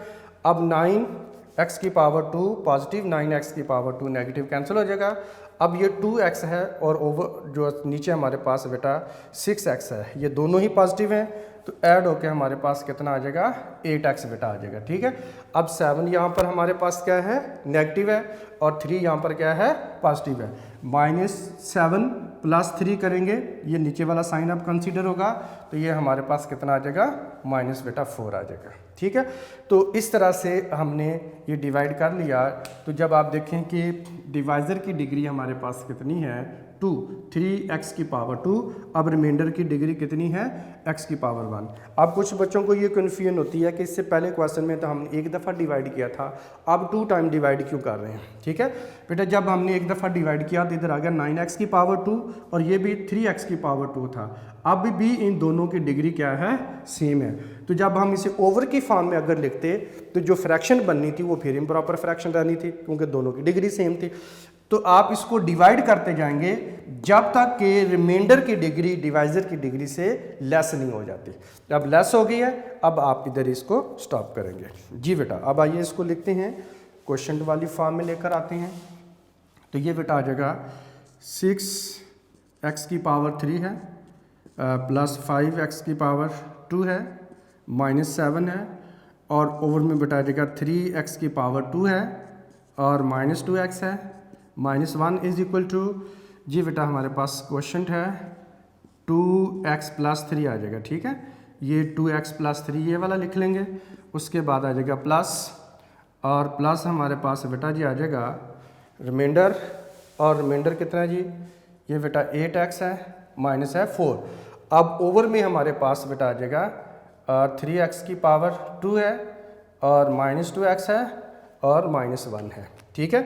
अब 9x की पावर 2 पॉजिटिव, 9x की पावर 2 नेगेटिव कैंसिल हो जाएगा। अब ये 2x है और ओवर जो नीचे हमारे पास बेटा 6x है, ये दोनों ही पॉजिटिव हैं, तो ऐड होके हमारे पास कितना आ जाएगा 8x बेटा आ जाएगा, ठीक है। अब 7 यहाँ पर हमारे पास क्या है, नेगेटिव है, और 3 यहाँ पर क्या है, पॉजिटिव है। -7 + 3 करेंगे, ये नीचे वाला साइन अब कंसीडर होगा, तो ये हमारे पास कितना आ जाएगा बेटा -4 आ जाएगा, ठीक है। तो इस तरह से हमने ये डिवाइड कर लिया। तो जब आप देखें कि डिवाइज़र की डिग्री हमारे पास कितनी है 2, 3x की पावर 2, अब रिमाइंडर की डिग्री कितनी है x की पावर 1। अब कुछ बच्चों को ये कन्फ्यूजन होती है कि इससे पहले क्वेश्चन में तो हमने एक दफ़ा डिवाइड किया था, अब 2 टाइम डिवाइड क्यों कर रहे हैं, ठीक है बेटा। जब हमने एक दफ़ा डिवाइड किया तो इधर आ गया 9x की पावर 2 और ये भी 3x की पावर 2 था। अब भी इन दोनों की डिग्री क्या है, सेम है। तो जब हम इसे ओवर की फॉर्म में अगर लिखते तो जो फ्रैक्शन बननी थी वो फिर इम्प्रॉपर फ्रैक्शन रहनी थी, क्योंकि दोनों की डिग्री सेम थी। तो आप इसको डिवाइड करते जाएंगे जब तक कि रिमाइंडर की डिग्री डिवाइज़र की डिग्री से लेस नहीं हो जाती। अब लेस हो गई है, अब आप इधर इसको स्टॉप करेंगे जी बेटा। अब आइए इसको लिखते हैं, क्वेश्चन वाली फॉर्म में लेकर आते हैं। तो ये बेटा आ जाएगा 6x की पावर 3 है +5x की पावर 2 है, -7 है, और ओवर में बेटा आ जाएगा 3x की पावर 2 है और -2x है, -1 इज इक्वल टू, जी बेटा हमारे पास क्वेश्चन है 2x + 3 आ जाएगा। ठीक है, ये 2x + 3 ये वाला लिख लेंगे। उसके बाद आ जाएगा प्लस, और प्लस हमारे पास बेटा जी आ जाएगा रिमाइंडर, और रिमाइंडर कितना है जी, ये बेटा 8x है, माइनस है 4। अब ओवर में हमारे पास बेटा आ जाएगा 3x की पावर 2 है और -2x है और -1 है। ठीक है,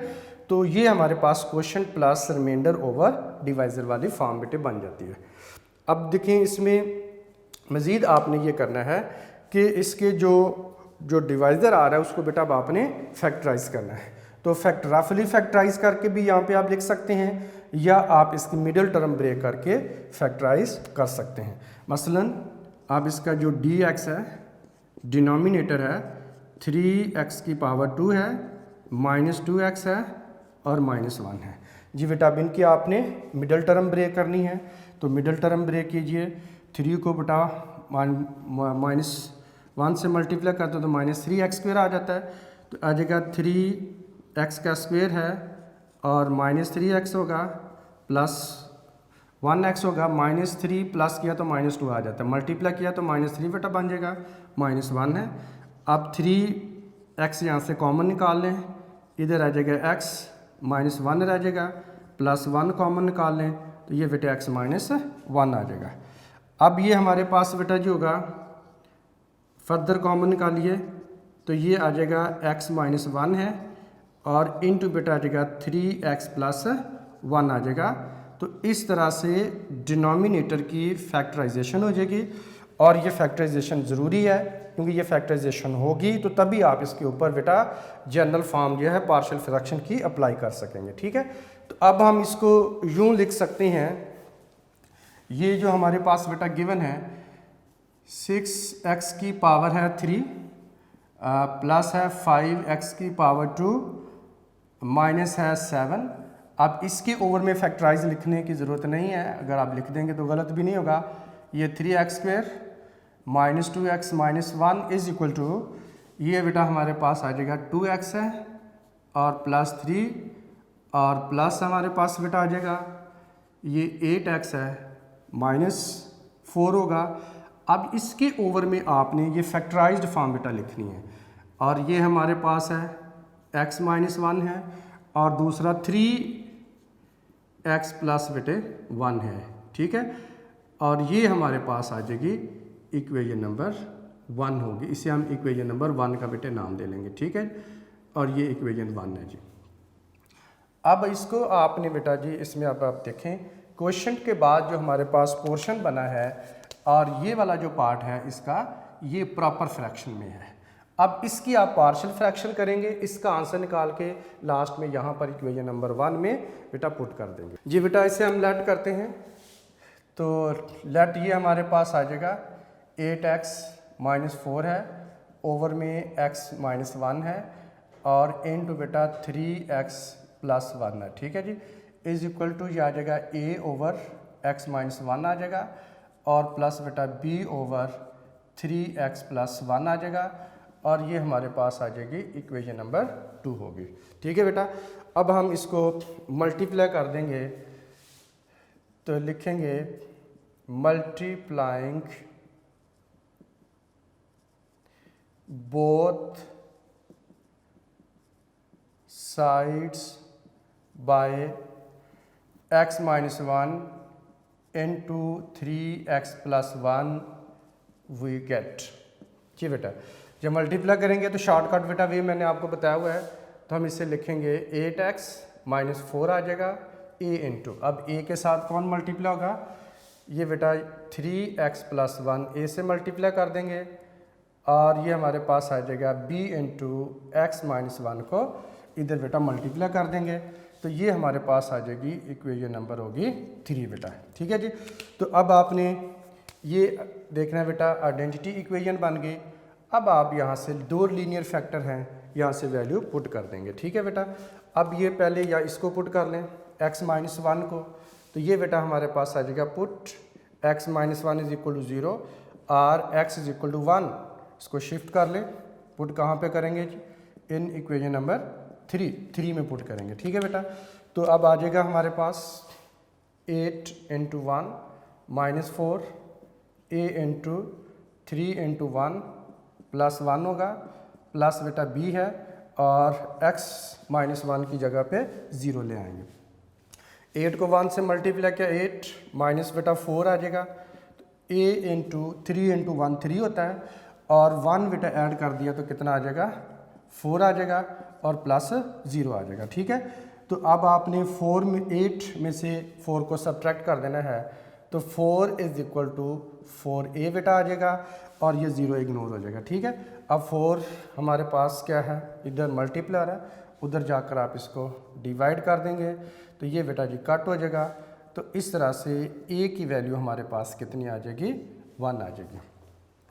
तो ये हमारे पास question plus remainder over divisor वाली फॉर्म बेटे बन जाती है। अब देखें इसमें मज़ीद आपने ये करना है कि इसके जो डिवाइज़र आ रहा है उसको बेटा अब आपने फैक्टराइज करना है। तो रफली फैक्टराइज करके भी यहाँ पे आप लिख सकते हैं, या आप इसकी मिडिल टर्म ब्रेक करके फैक्टराइज कर सकते हैं। मसलन आप इसका जो dx है, डिनोमिनेटर है 3x की पावर 2 है, -2x है और -1 है। जी बेटा अब इनकी आपने मिडिल टर्म ब्रेक करनी है, तो मिडिल टर्म ब्रेक कीजिए। 3 को बेटा -1 से मल्टीप्लाई करते हो तो -3x² आ जाता है, तो आ जाएगा 3x² है और -3x होगा प्लस 1x होगा, -3 प्लस किया तो -2 आ जाता है, मल्टीप्लाई किया तो -3 बेटा बन जाएगा, -1 है। अब 3x यहाँ से कॉमन निकाल लें, इधर आ जाएगा x, -1 रह जाएगा, +1 कॉमन निकाल लें तो ये बेटा x -1 आ जाएगा। अब ये हमारे पास बेटा जो होगा फर्दर कॉमन निकालिए तो ये आ जाएगा x -1 है और इनटू बेटा आ जाएगा 3x + 1 आ जाएगा। तो इस तरह से डिनोमिनेटर की फैक्टराइजेशन हो जाएगी, और ये फैक्टराइजेशन ज़रूरी है क्योंकि ये फैक्टराइजेशन होगी तो तभी आप इसके ऊपर बेटा जनरल फॉर्म जो है पार्शियल फ्रैक्शन की अप्लाई कर सकेंगे। ठीक है, तो अब हम इसको यूँ लिख सकते हैं, ये जो हमारे पास बेटा गिवन है 6x की पावर है 3 प्लस है 5x की पावर 2 माइनस है 7। अब इसके ओवर में फैक्टराइज लिखने की ज़रूरत नहीं है, अगर आप लिख देंगे तो गलत भी नहीं होगा। ये 3x² -2x -1 is equal to, ये बेटा हमारे पास आ जाएगा 2x है और +3 और प्लस हमारे पास बेटा आ जाएगा ये 8x है, -4 होगा। अब इसके ओवर में आपने ये फैक्टराइज्ड फॉर्म बेटा लिखनी है, और ये हमारे पास है x -1 है और दूसरा 3x + बेटे 1 है। ठीक है, और ये हमारे पास आ जाएगी इक्वेशन नंबर 1 होगी, इसे हम इक्वेशन नंबर 1 का बेटे नाम दे लेंगे। ठीक है, और ये इक्वेशन 1 है जी। अब इसको आपने बेटा जी इसमें अब आप देखें क्वेश्चन के बाद जो हमारे पास पोर्शन बना है और ये वाला जो पार्ट है इसका ये प्रॉपर फ्रैक्शन में है। अब इसकी आप पार्शियल फ्रैक्शन करेंगे, इसका आंसर निकाल के लास्ट में यहाँ पर इक्वेशन नंबर 1 में बेटा पुट कर देंगे। जी बेटा इसे हम लेट करते हैं, तो लेट ये हमारे पास आ जाएगा 8x -4 है, ओवर में x -1 है और इनटू बेटा 3x + 1 है। ठीक है जी, इज इक्वल टू ये आ जाएगा a ओवर x -1 आ जाएगा और प्लस बेटा b ओवर 3x + 1 आ जाएगा, और ये हमारे पास आ जाएगी इक्वेशन नंबर 2 होगी। ठीक है बेटा, अब हम इसको मल्टीप्लाई कर देंगे तो लिखेंगे multiplying both sides by x -1 into 3x + 1 we get. जी बेटा जब मल्टीप्लाई करेंगे तो शॉर्टकट बेटा वे मैंने आपको बताया हुआ है, तो हम इसे लिखेंगे 8x -4 आ जाएगा a इंटू, अब a के साथ कौन मल्टीप्लाई होगा, ये बेटा 3x + 1 a से मल्टीप्लाई कर देंगे और ये हमारे पास आ जाएगा b इंटू x -1 को इधर बेटा मल्टीप्लाई कर देंगे, तो ये हमारे पास आ जाएगी इक्वेशन नंबर होगी 3 बेटा। ठीक है जी, तो अब आपने ये देखना है बेटा आइडेंटिटी इक्वेशन बन गई। अब आप यहाँ से 2 लीनियर फैक्टर हैं, यहाँ से वैल्यू पुट कर देंगे। ठीक है बेटा, अब ये पहले या इसको पुट कर लें x -1 को, तो ये बेटा हमारे पास आ जाएगा पुट x -1 = 0 और x = 1, इसको शिफ्ट कर लें पुट कहाँ पे करेंगे जी? इन इक्वेशन नंबर 3 में पुट करेंगे। ठीक है बेटा, तो अब आ जाएगा हमारे पास 8 × 1 -4 a × 3 × 1 +1 होगा, प्लस बेटा b है और x -1 की जगह पे 0 ले आएंगे। 8 को 1 से मल्टीप्लाई किया 8 माइनस बेटा 4 आ जाएगा, तो a × 3 × 1 3 होता है और 1 बेटा ऐड कर दिया तो कितना आ जाएगा? 4 आ जाएगा और प्लस 0 आ जाएगा। ठीक है, तो अब आपने 8 में से 4 को सब्ट्रैक्ट कर देना है, तो 4 = 4a बेटा आ जाएगा और ये 0 इग्नोर हो जाएगा। ठीक है, अब 4 हमारे पास क्या है? इधर मल्टीप्लायर है, उधर जाकर आप इसको डिवाइड कर देंगे तो ये बेटा जी कट हो जाएगा। तो इस तरह से a की वैल्यू हमारे पास कितनी आ जाएगी? 1 आ जाएगी।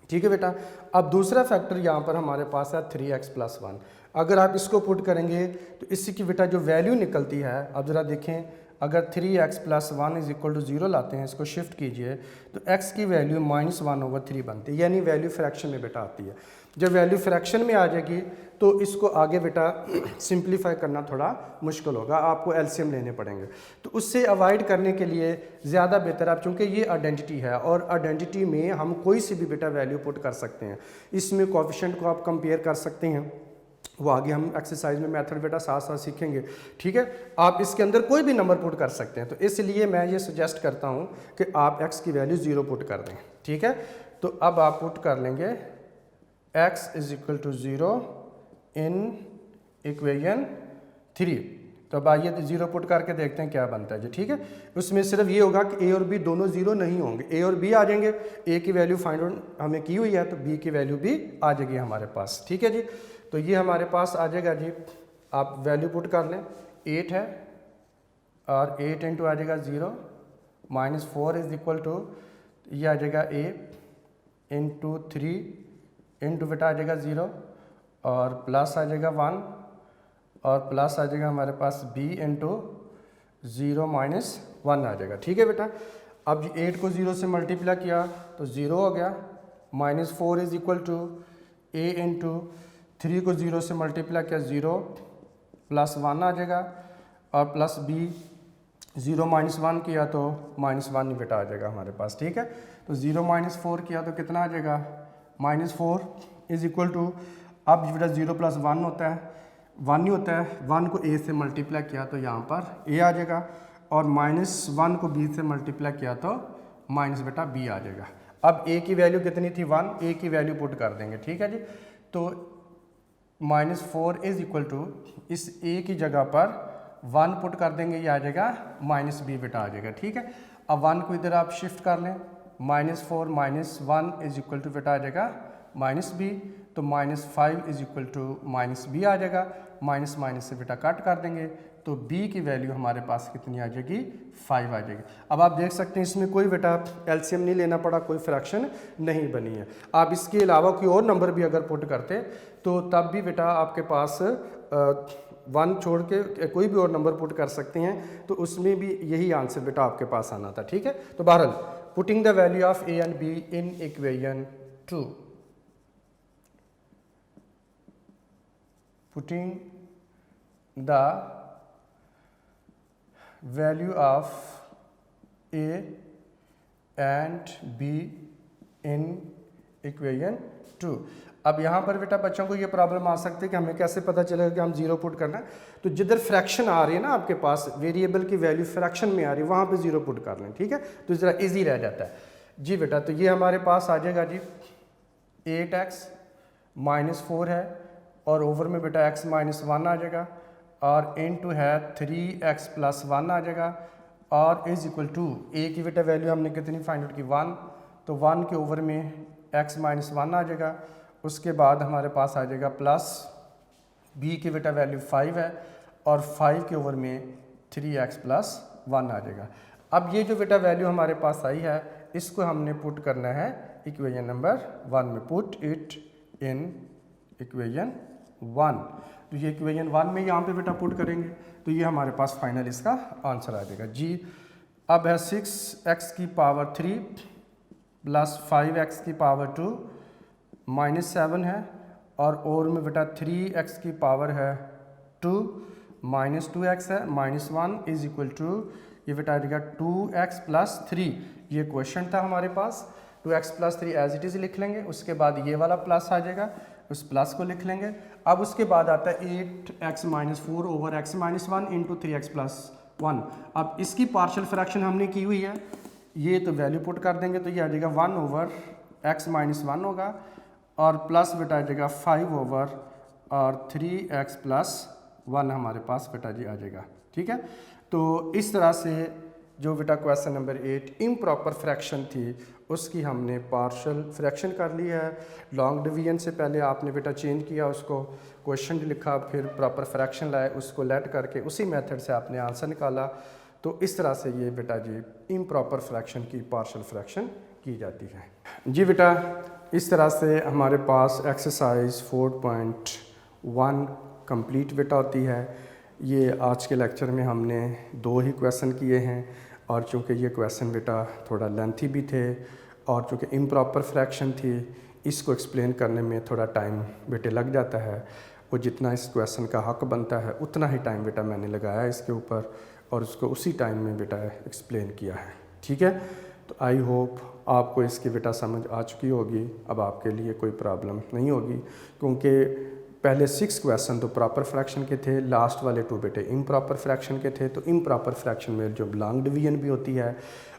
ठीक है बेटा, अब दूसरा फैक्टर यहाँ पर हमारे पास है 3x + 1। अगर आप इसको पुट करेंगे तो इसकी की बेटा जो वैल्यू निकलती है, अब ज़रा देखें, अगर 3x + 1 = 0 लाते हैं, इसको शिफ्ट कीजिए तो x की वैल्यू -1/3 बनती है, यानी वैल्यू फ्रैक्शन में बेटा आती है। जब वैल्यू फ्रैक्शन में आ जाएगी तो इसको आगे बेटा सिंप्लीफाई करना थोड़ा मुश्किल होगा, आपको एलसीएम लेने पड़ेंगे। तो उससे अवॉइड करने के लिए ज़्यादा बेहतर आप, चूँकि ये आइडेंटिटी है और आइडेंटिटी में हम कोई सी भी बेटा वैल्यू पुट कर सकते हैं, इसमें कोएफिशिएंट को आप कंपेयर कर सकते हैं, वो आगे हम एक्सरसाइज में मेथड बेटा साथ साथ सीखेंगे। ठीक है, आप इसके अंदर कोई भी नंबर पुट कर सकते हैं, तो इसलिए मैं ये सजेस्ट करता हूँ कि आप x की वैल्यू 0 पुट कर दें। ठीक है, तो अब आप पुट कर लेंगे x = 0 इन इक्वेशन 3। तो अब आइए 0 पुट करके देखते हैं क्या बनता है जी। ठीक है, उसमें सिर्फ ये होगा कि a और b दोनों 0 नहीं होंगे, a और b आ जाएंगे। a की वैल्यू फाइंड आउट हमें की हुई है तो b की वैल्यू भी आ जाएगी हमारे पास। ठीक है जी, तो ये हमारे पास आ जाएगा जी, आप वैल्यू पुट कर लें, 8 है और 8 × आ जाएगा 0 -4 = ये आ जाएगा a × 3 × बेटा आ जाएगा 0 और प्लस आ जाएगा 1 और प्लस आ जाएगा हमारे पास b × 0 - 1 आ जाएगा। ठीक है बेटा, अब 8 को 0 से मल्टीप्लाई किया तो 0 हो गया, -4 = a × 3 को 0 से मल्टीप्लाई किया 0 + 1 आ जाएगा और प्लस b 0 - 1 किया तो -1 ही बेटा आ जाएगा हमारे पास। ठीक है, तो 0 - 4 किया तो कितना आ जाएगा? -4 = अब बेटा 0 + 1 होता है, 1 ही होता है, 1 को a से मल्टीप्लाई किया तो यहाँ पर a आ जाएगा और -1 को b से मल्टीप्लाई किया तो बेटा b आ जाएगा। अब a की वैल्यू कितनी थी? 1, a की वैल्यू पुट कर देंगे। ठीक है जी, तो -4 = इस a की जगह पर 1 पुट कर देंगे, ये आ जाएगा -b बेटा आ जाएगा। ठीक है, अब 1 को इधर आप शिफ्ट कर लें, -4 - 1 = बेटा आ जाएगा -b, तो -5 = -b आ जाएगा, माइनस से बेटा कट कर देंगे तो b की वैल्यू हमारे पास कितनी आ जाएगी? 5 आ जाएगी। अब आप देख सकते हैं इसमें कोई बेटा एलसीएम नहीं लेना पड़ा, कोई फ्रैक्शन नहीं बनी है। आप इसके अलावा कोई और नंबर भी अगर पुट करते तो तब भी बेटा आपके पास 1 छोड़ के कोई भी और नंबर पुट कर सकते हैं, तो उसमें भी यही आंसर बेटा आपके पास आना था। ठीक है, तो बहरहाल putting the value of a and b in equation 2, putting the value of a and b in equation 2। अब यहाँ पर बेटा बच्चों को ये प्रॉब्लम आ सकती है कि हमें कैसे पता चलेगा कि हम 0 पुट करना है। तो जिधर फ्रैक्शन आ रही है ना आपके पास, वेरिएबल की वैल्यू फ्रैक्शन में आ रही है, वहाँ पे 0 पुट कर लें। ठीक है, तो ज़रा इजी रह जाता है जी बेटा। तो ये हमारे पास आ जाएगा जी 8x -4 है और ओवर में बेटा x -1 आ जाएगा और इनटू है 3x + 1 आ जाएगा और = a की बेटा वैल्यू हमने कितनी फाइंड आउट की? 1, तो 1 के ओवर में x -1 आ जाएगा। उसके बाद हमारे पास आ जाएगा प्लस b की बेटा वैल्यू 5 है और 5 के ओवर में 3x + 1 आ जाएगा। अब ये जो बेटा वैल्यू हमारे पास आई है, इसको हमने पुट करना है इक्वेशन नंबर 1 में। पुट इट इन इक्वेशन 1, तो ये इक्वेशन 1 में यहाँ पे बेटा पुट करेंगे तो ये हमारे पास फाइनल इसका आंसर आ जाएगा जी। अब है 6x की पावर 3 + 5x की पावर 2 -7 है और में बेटा 3x की पावर है 2 माइनस 2x है माइनस 1 इज इक्वल टू ये बेटा आ जाएगा 2x प्लस 3। ये क्वेश्चन था हमारे पास, 2x plus 3 as it is लिख लेंगे। उसके बाद ये वाला प्लस आ जाएगा, उस प्लस को लिख लेंगे। अब उसके बाद आता है 8x minus 4 over x minus 1 into 3x plus 1। अब इसकी पार्शियल फ्रैक्शन हमने की हुई है, ये तो वैल्यू पुट कर देंगे तो ये आ जाएगा 1 ओवर x माइनस 1 होगा और प्लस बेटा आ जाएगा 5 ओवर और 3x प्लस 1 हमारे पास बेटा जी आ जाएगा। ठीक है, तो इस तरह से जो बेटा क्वेश्चन नंबर 8 इम्प्रॉपर फ्रैक्शन थी उसकी हमने पार्शियल फ्रैक्शन कर ली है। लॉन्ग डिवीजन से पहले आपने बेटा चेंज किया उसको, क्वेश्चन लिखा, फिर प्रॉपर फ्रैक्शन लाए, उसको लेट करके उसी मेथड से आपने आंसर निकाला। तो इस तरह से ये बेटा जी इम्प्रॉपर फ्रैक्शन की पार्शियल फ्रैक्शन की जाती है। जी बेटा इस तरह से हमारे पास एक्सरसाइज 4.1 कंप्लीट बेटा होती है। ये आज के लेक्चर में हमने 2 ही क्वेश्चन किए हैं और चूँकि ये क्वेश्चन बेटा थोड़ा लेंथी भी थे और चूँकि इम्प्रॉपर फ्रैक्शन थी इसको एक्सप्लेन करने में थोड़ा टाइम बेटे लग जाता है। वो जितना इस क्वेश्चन का हक बनता है उतना ही टाइम बेटा मैंने लगाया इसके ऊपर और उसको उसी टाइम में बेटा एक्सप्लेन किया है। ठीक है, तो आई होप आपको इसकी बेटा समझ आ चुकी होगी। अब आपके लिए कोई प्रॉब्लम नहीं होगी क्योंकि पहले 6 क्वेश्चन तो प्रॉपर फ्रैक्शन के थे, लास्ट वाले 2 बेटे इम्प्रॉपर फ्रैक्शन के थे। तो इम्प्रॉपर फ्रैक्शन में जो लॉन्ग डिवीजन भी होती है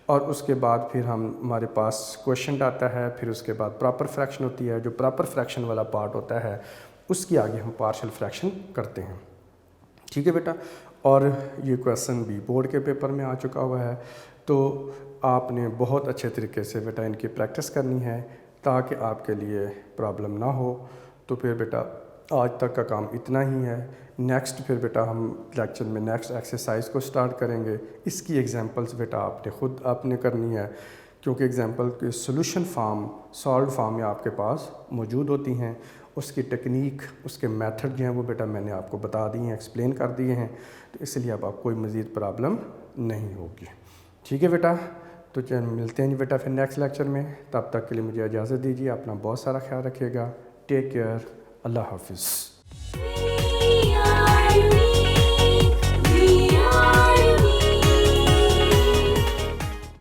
और उसके बाद फिर हमारे पास क्वेश्चन आता है, फिर उसके बाद प्रॉपर फ्रैक्शन होती है। जो प्रॉपर फ्रैक्शन वाला पार्ट होता है उसकी आगे हम पार्शियल फ्रैक्शन करते हैं। ठीक है बेटा, और ये क्वेश्चन भी बोर्ड के पेपर में आ चुका हुआ है तो आपने बहुत अच्छे तरीके से बेटा इनकी प्रैक्टिस करनी है ताकि आपके लिए प्रॉब्लम ना हो। तो फिर बेटा आज तक का काम इतना ही है। नेक्स्ट फिर बेटा हम लेक्चर में नेक्स्ट एक्सरसाइज को स्टार्ट करेंगे। इसकी एग्जांपल्स बेटा आपने करनी है क्योंकि एग्जांपल के सॉल्यूशन फॉर्म सॉल्व फॉर्म में आपके पास मौजूद होती हैं। उसकी टेक्निक, उसके मेथड जो हैं वो बेटा मैंने आपको बता दिए हैं, एक्सप्लेन कर दिए हैं। तो इसलिए अब आपको कोई मज़ीद प्रॉब्लम नहीं होगी। ठीक है बेटा, तो चल मिलते हैं बेटा फिर नेक्स्ट लेक्चर में। तब तक के लिए मुझे इजाज़त दीजिए। अपना बहुत सारा ख्याल रखिएगा। Take care. अल्लाह हाफिज़।